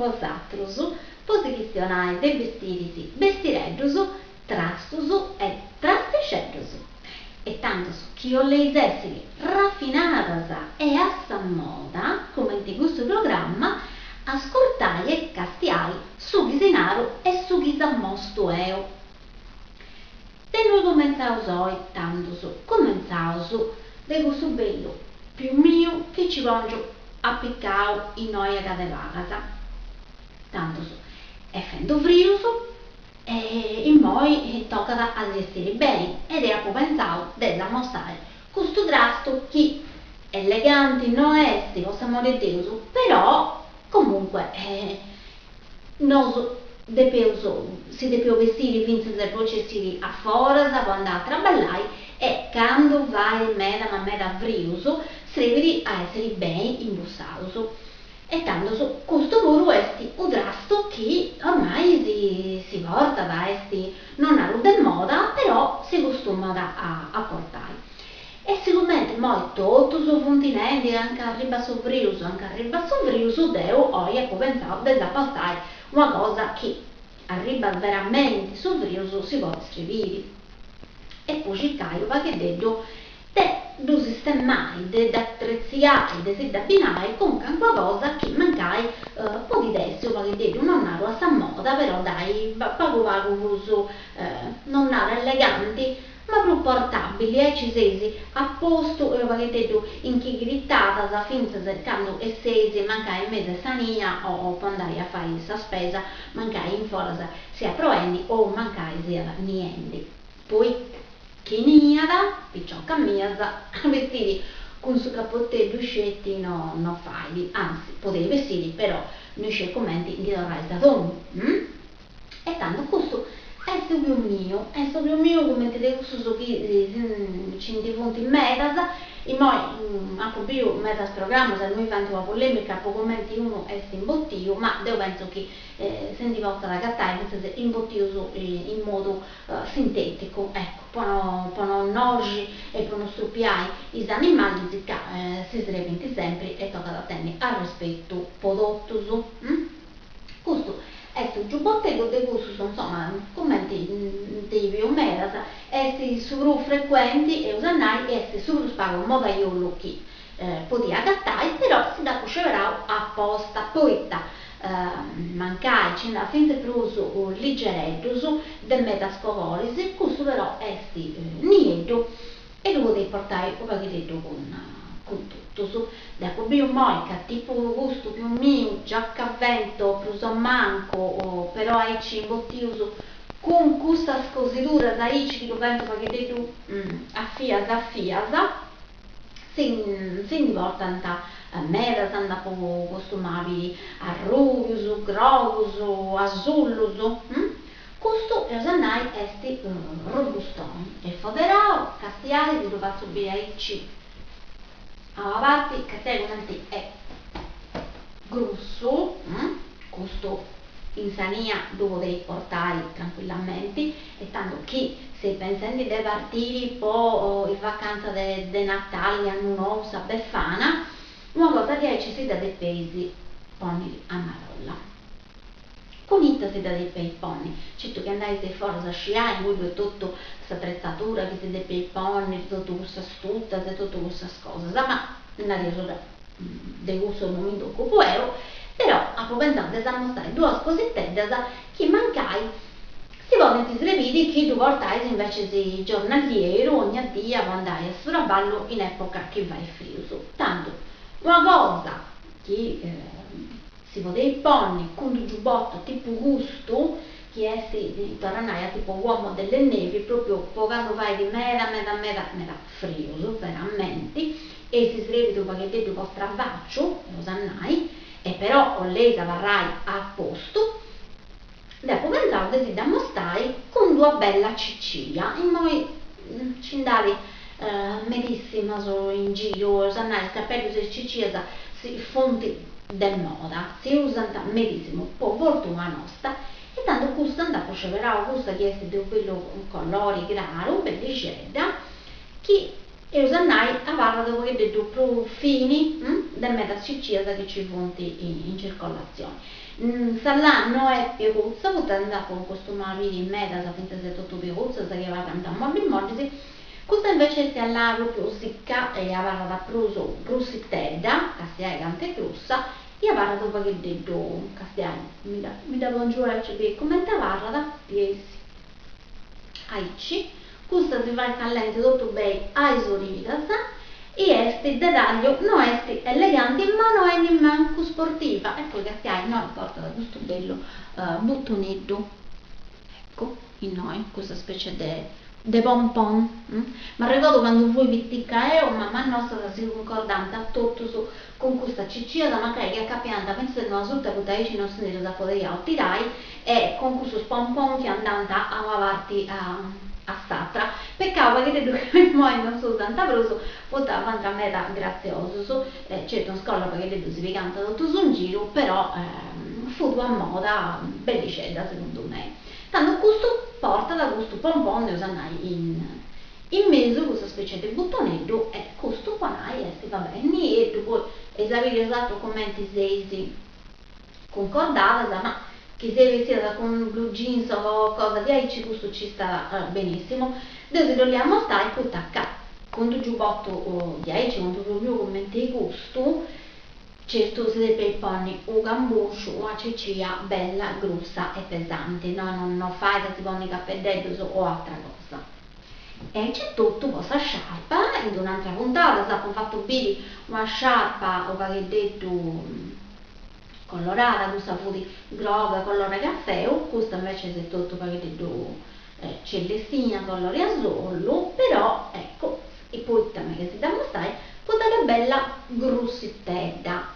cos'altros, posicionai de vestidisi, vestireddus, trastus e trastixeddus. E tantos chi voleis essere raffinadas e a sa moda, come in questo programma, ascoltai e castiai su chi sinaro e su chi s'ammosto eo. Se noi comenzaus oi, tantos, comenzaus de questo bello più mio che ci vongio appiccau in noia cadevagas. Tantos, essendo frius, in moi toccat a vestire bene ed ea pensau de mostrare questo trasto chi elegante non est, vostra amore Deus, però comunque nos si depeus vestire finzas de processire a foras a andare a traballare e quando vai meda frius srevi a essere bene imbussaus. E tanto questo puru est un trasto che ormai si porta da esti non a de moda, però si costuma a portare. E sicuramente moi tutto su continente, anche arriba su frius, deu oi ecco pensavo di portare una cosa che arriba veramente su frius si può scrivere. E poi cercai un pacchetto de sistemai, de attreziai, de si abbinai con qualcosa che mancai potesse un pacchetto non ero a sa moda, però dai, pago uso non ero eleganti, ma più portabili, ci sesi a posto un pacchetto inchigrittatas, finza quando essesi mancai in mezzo a sania o quando andai a fare sa spesa, mancai in foras sia proendi o mancai sia niente. Poi chi niada, picciocca mias, vestiti con su cappottello uscetti no fai, anzi potevi vestire però noi commenti di dovrai da donne. E tanto questo è proprio mio come ti devo su che ci indifonti in metas e poi a proprio metas programma se noi fanno una polemica poco commenti uno è imbottiglio, ma io penso che senti volta da cattare imbottiglio in modo sintetico, ecco, poi oggi e poi non struppiai gli animali si sreventi sempre e tocca da tenere al rispetto prodotto. Questo è un giubbottello di questo, insomma, commenti di metas, esti suru frequenti e usannai esti suru spago modaiolo che podia adattare, però si da cuceverà apposta, poeta mancai ci da senza pruso liggereddus del metascovolis, questo però esti niente e lo devi portare un pacchetto con tutto su da cobrio moica tipo gusto più mio giacca a vento pruso manco però hai ci imbottius con questa scositura da ici che vento pacchetto a fiasa si porta a medas anda po costumabili arrubius, grossus, azullus. Questo usannai esti robustoni e foderao castiali di dove subire aici alla parte categoricamente è grosso, questo in sania dove devi portare tranquillamente e tanto chi se pensando di partire poi in vacanza de Natale anno nuovo sa befana una cosa che ci si dà dei pesi poni a marolla con ita si dà dei pesi poni certo che andai se fuori a sciare voi due tutto questa attrezzatura che si dà dei poni tutto questa stutta e tutte queste cose ma non riesco di uso non mi occupo però a pensare di mostrare due cosette che mancai si vogliono srevidi che tu portai invece di giornaliero ogni dia quando andai a Suraballo in epoca che vai friuso tanto una cosa che si poteva porre con un giubbotto tipo gusto che è di tornare tipo uomo delle nevi proprio quando vai di meda friuso veramente e si srevi un pacchetto con stravaccio lo sannai e però con lei varrai a posto dopo pensavo di mostrare con due bella ciccia e noi ci andare medissima in giro sannai capelli e ciccia fonti del moda si usano medissimo po' fortuna nostra e tanto questo andato sceverà questo che è di un bello colore grano bello cedda che e usannai a parla dopo che detto più fini da meta cicciata che ci fonti in circolazione. Sall'anno è pieguzza, potendo andare con questo marito in meta, sa finta se tutto pieguzza, sa che va a cantare molli, questa invece si alla proprio sicca e aveva da pruso brussitedda, che si è cante grussa, e aveva dopo che detto, castiani, mi da buongiorno per commenta parla da piesi. Aici, questa si fa callente tutto bene ai sorrida, e este dettaglio non è elegante ma non è nemmeno sportiva e poi che hai noi porta da questo bello bottonetto, ecco in noi questa specie di pompon. Ma ricordo quando voi vi ticca mamma nostra si concordante a tutto su con questa ciccia da macchina che capianta penso che una sorta che dai non si da poter tirai e con questo pompon che andante a lavarti a statra peccato che te poi non so tanto proso poteva a metà grazioso certo non scolla perché si vi canta tutto su un giro però fu a moda bellicella secondo me tanto questo porta da questo pompon ne usannai in mezzo questa specie di bottonetto e questo qua e va bene e poi esatto commenti sei concordata ma che se vestita con blue jeans o cosa di aici questo ci sta benissimo dove dobbiamo stare poi tacca con il giubbotto di aici con tutto il mio commento di gusto certo si deve porre un gambuscio una ciccia bella grossa e pesante no? non fai da tipo un cappelletto o altra cosa e c'è tutto questa sciarpa in un'altra puntata abbiamo fatto bene una sciarpa o che detto colorata, questa fu di groga colore caffè, questa invece è tutto pacchetto celestina colore azzurro, però ecco, e poi también che si da mostrare, questa che bella grussitedda,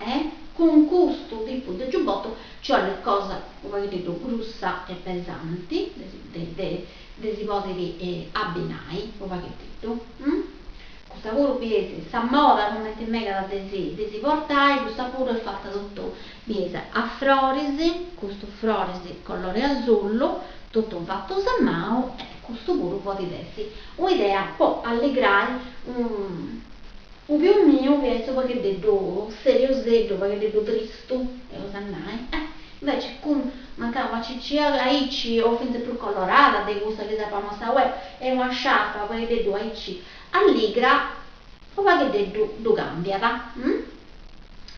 con questo tipo di giubbotto, cioè le cose, come detto, grussa e pesanti, desi poteri abbinai, come detto, questa pure biese, sta moda come te mega da desi portai, questa pure è fatta tutto biese a floresi, questo floresi colore azzurro, tutto fatto sammao e questo pure può diversi. Un'idea può allegrare un più mio verso perché detto seriosetto, perché detto tristo, e lo sanai. Invece con mancava ciccia aici o finta più colorata, dei gusti che sappiamo sta web, e una sciarpa, perché detto aici allegra o va che du cambiata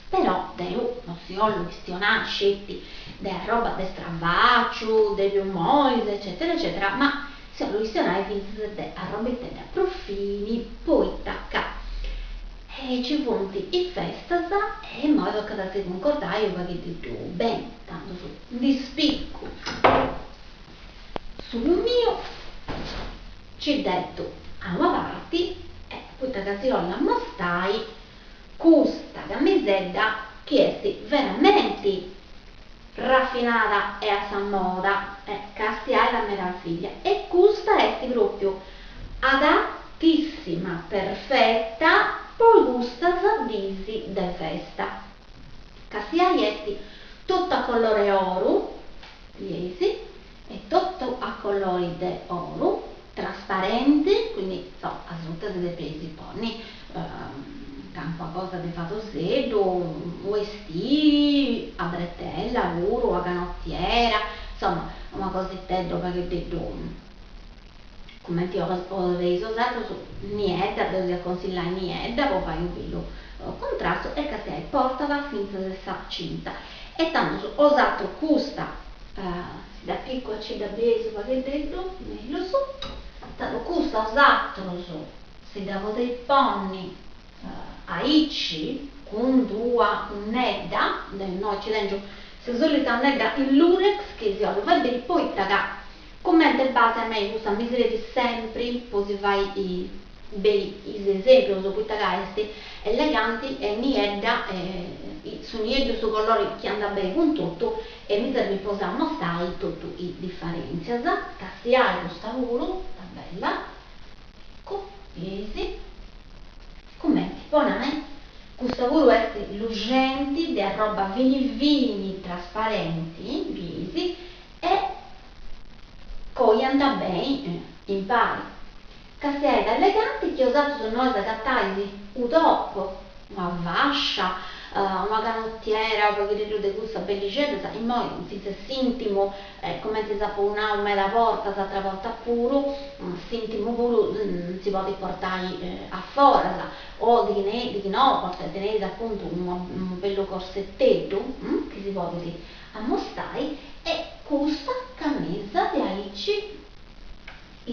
però Deo non si ho questionare scetti della roba del stravaccio, dei moise eccetera eccetera ma se lo questionare a robette da profili poi tacca e ci punti in festa e in modo che da si concordare io che detto bene tanto su di spicco sul mio ci detto a una parte questa casiola mostai questa camisetta che è veramente raffinata e a San moda castiai la meraviglia e questa è proprio adattissima perfetta poi gusta disi de festa castiai è tutta colore oro liesi e tutto a colori di oro trasparente quindi so, a sotto delle presi poi qualcosa di fatto sedo vestì a bretella, oro, a canottiera insomma una cosetta dopo che detto come ti ho reso usato su niente, devo consigliare niente poi fai un bello contrasto e che sei portala finta di sta cinta e tanto ho usato questa da piccola c'è da beso perché detto meglio su tanto questa ho usato se da poter ponni aici con due nedda noi ci dentro se solita nedda in lunex che si va bene poi raga commenta il base a me questa miseria sempre così vai i bei esempi su questa questi eleganti e niedda su niedda su colori che andrà bene con tutto e mi serve possiamo stare tutte le differenze castiare questa lavoro sta bella ecco vesi commenti poi questo lavoro è lucenti di roba vini trasparenti visi e poi andrà bene impari castiera elegante che ho usato su noi da cattare un top, una vascia, una canottiera, perché di gusto bellicetta, e poi se sintimo, come si sa una da porta, sa travolta pure, sintimo pure si può portare a fuori, o di che no, porta tenere appunto un bello corsettetto che si può dire a mostrare, e questa camisa di Aici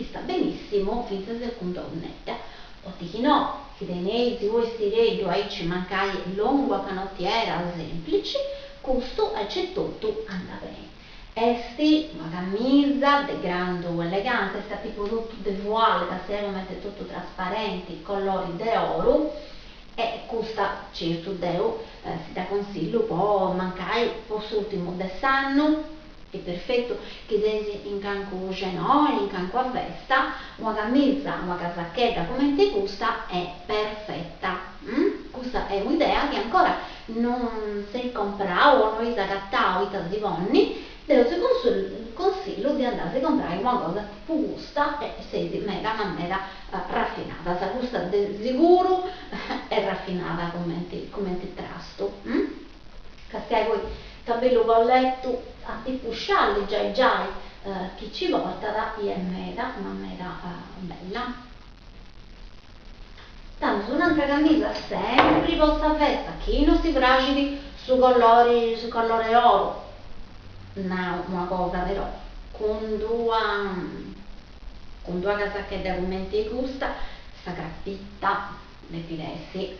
sta benissimo finché si appunto netta. O di che no, che dei nesi o stiretto Aici mancare lunga canottiera semplice, questo c'è tutto anda bene. Esti una camisa di grande elegante, sta tipo tutto di voile, che serve tutto trasparenti, colori di oro, e costa certo deo, si dà consiglio, può mancare quest'ultimo dell'anno, è perfetto che desi in canco genore, in canco a vesta, una camisa, una casacchetta come ti gusta è perfetta. Questa è un'idea che ancora non si compra o non si agatta o si vonni, devo ti consiglio di andare a comprare una cosa che ti gusta e sei mega raffinata, se gusta di sicuro è raffinata come ti trasto. Che poi tabello bolletto a tipo scialli già chi ci porta da è una meta bella. Tanto su un'altra camisa sempre posta festa, che non si fragili su colore oro, no, una cosa però, con due casacchette come ti gusta, sta grappitta, le finestre,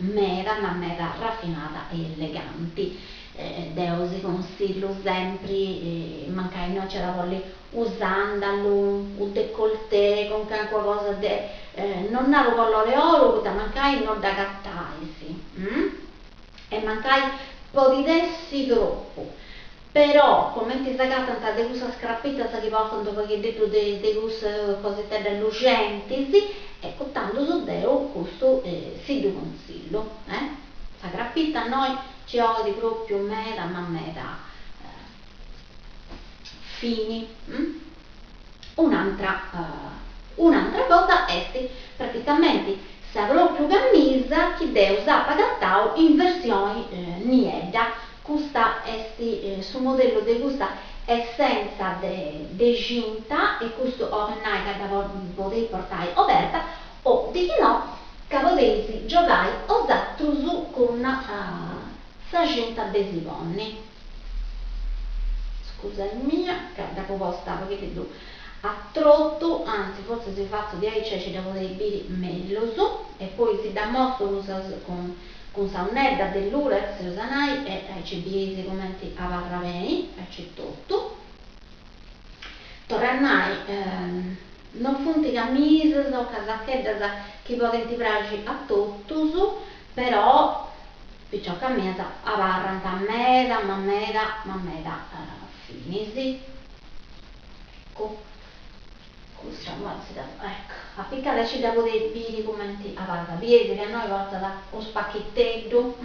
ma meta raffinata e eleganti. Devo si consiglio sempre, mancai non ce la voglio usandolo, un décolleté con qualcosa di non ha colore oro, da mancai non da gattaisi, e mancai podidessi troppo. Però, come ti sa tanta de questa scrappetta che portano dopo che detto de queste cosette lucenti, ecco tanto su deo questo si lo consiglio, Sa grappetta a noi ci odi proprio meta fini. Un'altra cosa è praticamente sa proprio camisa che deve usare pagattao in versione nieda. Questa è sul modello di questa è senza de cinta, e questo ormai che potete portare aperta, o di che no che potete giocare osatto su con sa cinta de sivonni. Scusa mia, che da poco stavo che vedo a trotto, anzi forse si fatto di aice ci devo dei biri meglio, e poi si dà mostro con saunedda dell'urex usanai e ci biesi commenti a barra bene, e c'è tutto. Tornai non funti camise o casacchette che potete pragi a tutto, però picciò camisa a barra ma meda finisi. Ecco, questa ecco, appiccata ci devo dei biri commenti a barra biesi che a noi volta da un spacchettetto,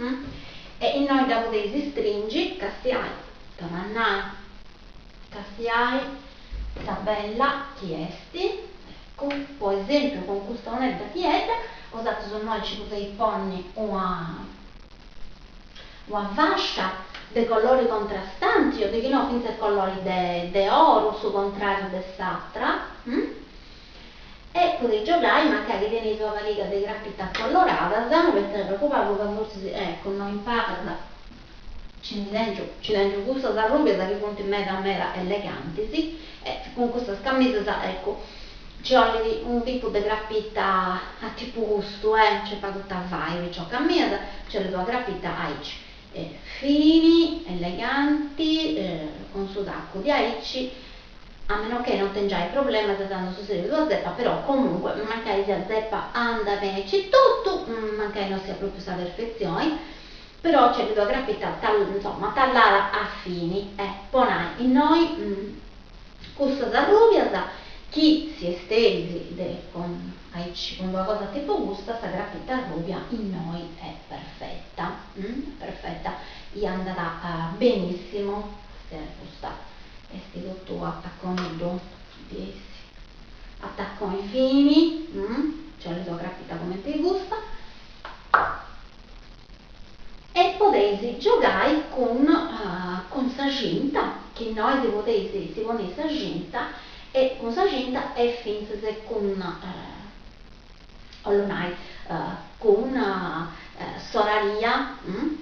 e in noi devo dei stringi, castiai, tornai, castiai, tabella chiesti, ecco, per esempio con questa moneta chiesa, usato su noi ci potete porre una fascia di colori contrastanti, o di che no, finché colori di oro, su contrario di s'altra, e potete giocare magari tenete la valigia di graffita colorata, non vi preoccupate che forse ecco non impara ci dentro questa da roba che conti mera eleganti, sì? E con questa camisa ecco c'è un tipo di graffita a tipo gusto, c'è per tutta vai, c'è camisa, c'è la tua graffita aici, fini, eleganti, con sudacco di aici, a meno che non tengiai problema se danno su serie la zeppa, però comunque magari la zeppa anda bene c'è tutto, magari non sia proprio sa perfezione, però c'è la graffita insomma tallata a fini, ponai in noi questa da rubia chi si estesi con qualcosa tipo gusta, sta graffita rubia in noi è perfetta, e andrà benissimo se gusta. E sti tutto attacconuto, attacconi fini, cioè le so graffita come ti gusta, e potete giocare con sa cinta, che noi si pone sa cinta, e con sa cinta e finse con una soraria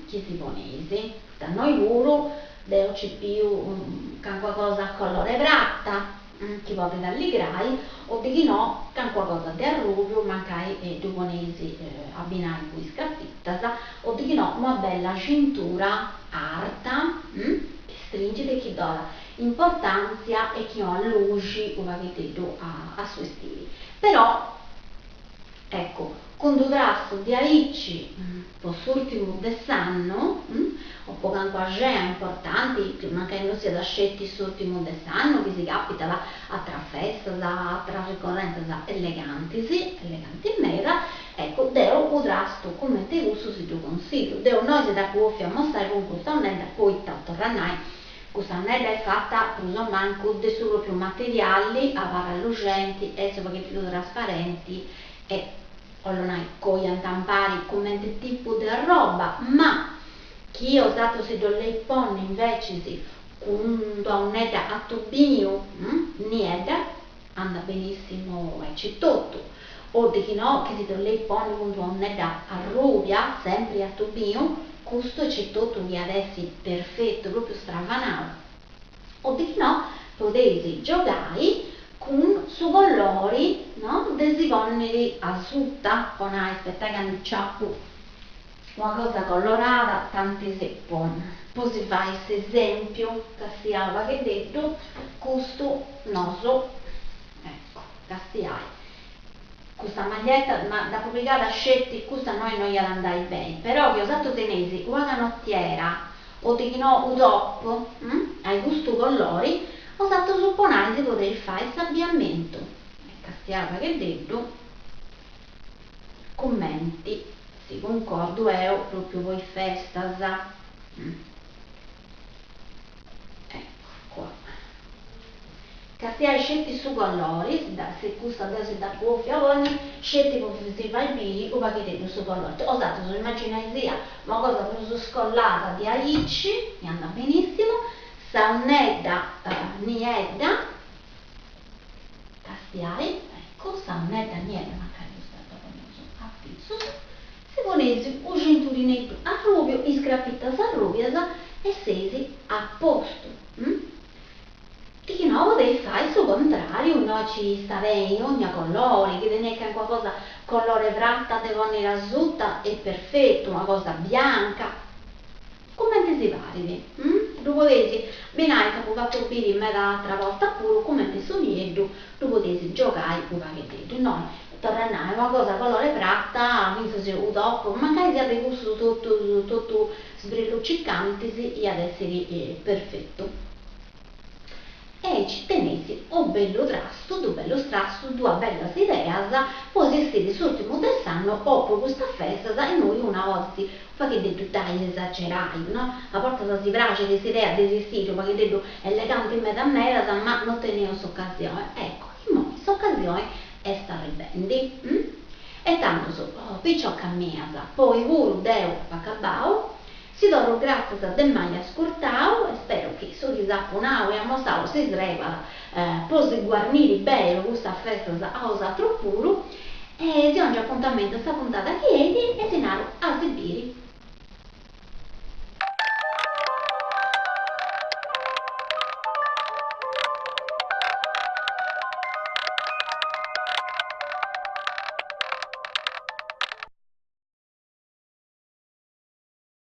che si ponesi. Da noi pure devo ci più qualcosa a colore pratta, che potete allegrai, o di che no, con qualcosa di arrubio, magari tu ponesi abbinare con scaffittas, o di che no, una bella cintura arta, che stringete e che dà importanza e che ha luci, come avete detto, a suoi stili. Però, ecco, con due trasso di aicci, quest'ultimo dell'anno, o poco anche importanti, che magari non sia da scetti quest'ultimo dell'anno, che si capita a tra feste, a tra ricorrenze eleganti mera, ecco, devo un trasto come te uso si tu consiglio. Devo noi se da cuffia mostrare con questa onnetta, poi tanto ranai. Questa onnetta è fatta, insomma, con dei solo più materiali, a paralucenti e soprattutto più trasparenti, e allora con gli antampari come tipo di roba, ma chi ho usato se do lei pone invece si con donnetta a tubino, niente, anda benissimo e c'è tutto. O di che no, che si do lei pone con donnetta a rubia, sempre a tubino, questo c'è tutto che adesso perfetto, proprio stravanato. O di che no, potete giocare con su colori, no? Desi vonneri a sutta, con aspetta che non ciappo una cosa colorata, tanti se poi si fa questo esempio, che si ha che detto, questo noso, ecco, che si ha. Questa maglietta, ma da pubblicare a scetti, questa noi non gliela andai bene, però che ho usato tenesi, una canottiera, o di no, un top, ai gusto colori, ho usato supponare di poter fare questo abbigliamento. Castiava che detto, commenti, si concordo, proprio voi festa, ecco qua. Castiare scetti su colori, se questa adesso da cuffia, scetti positiva e bili, o pacchetto su colori. Ho usato su immaginaria una cosa più scollata di aici, mi andava benissimo, saunedda, niedda, castiare, ecco, saunedda, niedda, magari è stato appisso, si ponesi un cinturinetto a rubio, iscrappitas a rubias e sesi a posto. Che no, potevi fare il suo contrario, no, ci sta bene, ogni colore, che ne è qualcosa colore vratta, devo venire asciutta, è perfetto, una cosa bianca. Come ti si pare? Tu potevi, benai che fatto bere me l'altra volta pure, come ti sognetto, tu potevi giocare con pacchetto, no? Tornare una cosa colore pratta, visto se un dopo, magari si aveva gusto tutto sbrilluccicanti, e adesso è perfetto. E ci tenesi un bello trasto, due bello strasto, due belle ideas, poi si stili l'ultimo dell'anno o per questa festa e noi una volta fa che detto dai esagerai, no? A volte si piace questa idea di vestito, ma che detto elegante in mezzo a mezzo, ma non tenevo questa ecco, in questa occasione è sta ribendi, e tanto so, picciò camminata, poi pure deo acabao, si doro grazie del maglia scurtao e spero che su di zapponao e a mostao si sreva posi guarniri bello questa festa a usato puro e si oggi appuntamento sta puntata chiedi e si naro a sibiri.